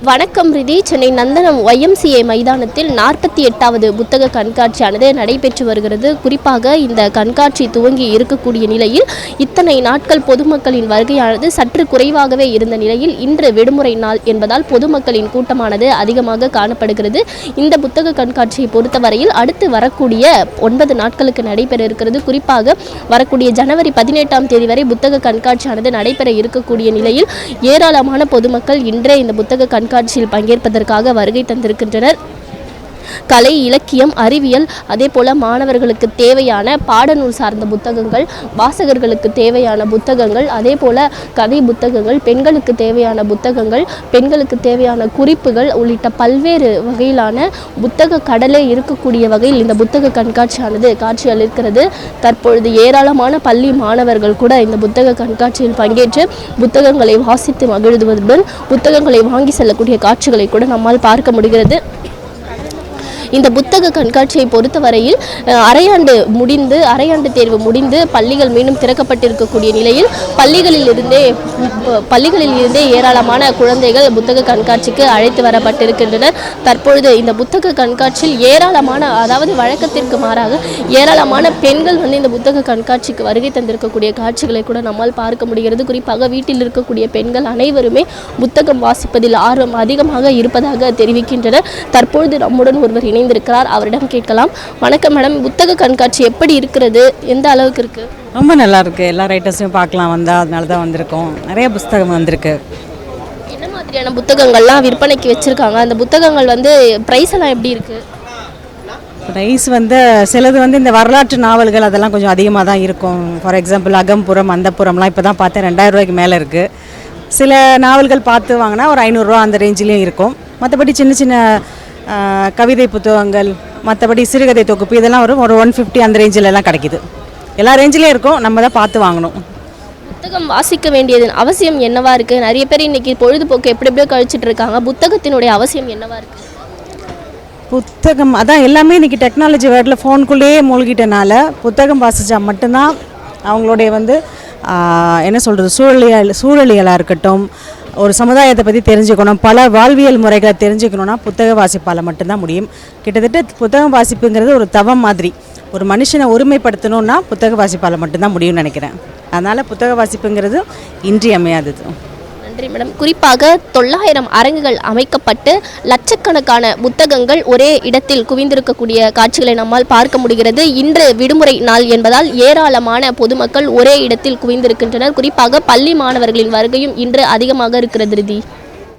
வணக்கம் ரிதி. சென்னை நந்தனம் YMCA மைதானத்தில் 48வது புத்தக கண்காட்சியானது நடைபெற்று வருகிறது. குறிப்பாக இந்த கண்காட்சி துவங்கி இருக்கக்கூடிய நிலையில் இத்தனை நாட்கள் பொதுமக்களின் வருகையானது சற்று குறைவாகவே இருந்த நிலையில் இன்று விடுமுறை நாள் என்பதால் பொதுமக்களின் கூட்டமானது அதிகமாக காணப்படுகிறது. இந்த புத்தக கண்காட்சியை பொறுத்தவரையில் அடுத்து வரக்கூடிய 9 நாட்களுக்கு நடைபெற இருக்கிறது. குறிப்பாக வரக்கூடிய ஜனவரி 18ஆம் தேதி வரை புத்தக கண்காட்சியானது நடைபெற இருக்கக்கூடிய நிலையில் ஏராளமான பொதுமக்கள் இன்றே இந்த புத்தக கண்காட்சியில் பங்கேற்பதற்காக வருகை தந்திருக்கின்றனர். கலை, இலக்கியம், அறிவியல், அதே போல மாணவர்களுக்கு தேவையான பாடநூல் சார்ந்த புத்தகங்கள், வாசகர்களுக்கு தேவையான புத்தகங்கள், அதே போல கதை புத்தகங்கள், பெண்களுக்கு தேவையான புத்தகங்கள், பெண்களுக்கு தேவையான குறிப்புகள் உள்ளிட்ட பல்வேறு வகையிலான புத்தக கடலே இருக்கக்கூடிய வகையில் இந்த புத்தக கண்காட்சியானது காட்சியளிக்கிறது. தற்பொழுது ஏராளமான பள்ளி மாணவர்கள் கூட இந்த புத்தக கண்காட்சியில் பங்கேற்று புத்தகங்களை வாசித்து மகிழ்வதுடன் புத்தகங்களை வாங்கி செல்லக்கூடிய காட்சிகளை கூட நம்மால் பார்க்க முடிகிறது. இந்த புத்தக கண்காட்சியை பொறுத்தவரையில் அரையாண்டு தேர்வு முடிந்து பள்ளிகள் மீண்டும் திறக்கப்பட்டிருக்கக்கூடிய நிலையில் பள்ளிகளில் இருந்தே ஏராளமான குழந்தைகள் புத்தக கண்காட்சிக்கு அழைத்து வரப்பட்டிருக்கின்றனர். தற்பொழுது இந்த புத்தக கண்காட்சியில் அதாவது வழக்கத்திற்கு மாறாக ஏராளமான பெண்கள் இந்த புத்தக கண்காட்சிக்கு வருகை தந்திருக்கக்கூடிய காட்சிகளை கூட நம்மால் பார்க்க முடிகிறது. குறிப்பாக வீட்டில் இருக்கக்கூடிய பெண்கள் அனைவருமே புத்தகம் வாசிப்பதில் ஆர்வம் அதிகமாக இருப்பதாக தெரிவிக்கின்றனர். தற்பொழுது நம்முடன் ஒருவர் இணைந்திருக்கிறார், அவரிடம் கேட்கலாம். வணக்கம் மேடம், புத்தக கண்காட்சி எப்படி இருக்கிறது? எந்த அளவுக்கு இருக்கு? ரொம்ப நல்லா இருக்கு. எல்லா ரைட்டர்ஸையும் பார்க்கலாம் அதனால தான் வந்திருக்கோம். நிறைய புத்தகம் வந்திருக்கு. என்ன மாதிரியான புத்தகங்கள்லாம் விற்பனைக்கு வச்சிருக்காங்க? அந்த புத்தகங்கள் பிரைஸ் எல்லாம் எப்படி இருக்கு? ப்ரைஸ் சிலது இந்த வரலாற்று நாவல்கள் அதெல்லாம் கொஞ்சம் அதிகமாக தான் இருக்கும். ஃபார் எக்ஸாம்பிள் அகம்புறம், அந்தப்புறம்லாம் இப்போ தான் பார்த்தேன் 2000 ரூபாய்க்கு மேலே இருக்குது. சில நாவல்கள் பார்த்து வாங்கினா ஒரு 500 ரூபா அந்த ரேஞ்சிலையும் இருக்கும். மற்றபடி சின்ன சின்ன கவிதை புத்தகங்கள், மற்றபடி சிறுகதை தொகுப்பு இதெல்லாம் ஒரு 150 அந்த ரேஞ்சிலெல்லாம் கிடைக்கிது. எல்லா ரேஞ்சிலையும் இருக்கும், நம்ம தான் பார்த்து வாங்கணும். புத்தகம் வாசிக்க வேண்டியது அவசியம் என்னவா இருக்குது? நிறைய பேர் இன்றைக்கி பொழுதுபோக்கு எப்படியோ கழிச்சிட்டு இருக்காங்க. புத்தகத்தினுடைய அவசியம் என்னவா இருக்குது? புத்தகம் அதான் எல்லாமே இன்றைக்கி டெக்னாலஜி வேர்ல்டில் ஃபோனுக்குள்ளேயே மூழ்கிட்டனால புத்தகம் வாசித்தா மட்டும்தான் அவங்களுடைய என்ன சொல்கிறது சூழலியலாக இருக்கட்டும், ஒரு சமுதாயத்தை பற்றி தெரிஞ்சுக்கணும், பல வாழ்வியல் முறைகளை தெரிஞ்சுக்கணுன்னா புத்தக வாசிப்பால் மட்டும்தான் முடியும். கிட்டத்தட்ட புத்தகம் வாசிப்புங்கிறது ஒரு தவம் மாதிரி. ஒரு மனுஷனை ஒருமைப்படுத்தணுன்னா புத்தக வாசிப்பால் மட்டும்தான் முடியும்னு நினைக்கிறேன். அதனால் புத்தக வாசிப்புங்கிறது இன்றியமையாதது. நன்றி மேடம். குறிப்பாக 900 அரங்குகள் அமைக்கப்பட்டு லட்சக்கணக்கான புத்தகங்கள் ஒரே இடத்தில் குவிந்திருக்கக்கூடிய காட்சிகளை நம்மால் பார்க்க முடிகிறது. இன்று விடுமுறை நாள் என்பதால் ஏராளமான பொதுமக்கள் ஒரே இடத்தில் குவிந்திருக்கின்றனர். குறிப்பாக பள்ளி மாணவர்களின் வருகையும் இன்று அதிகமாக இருக்கிறது.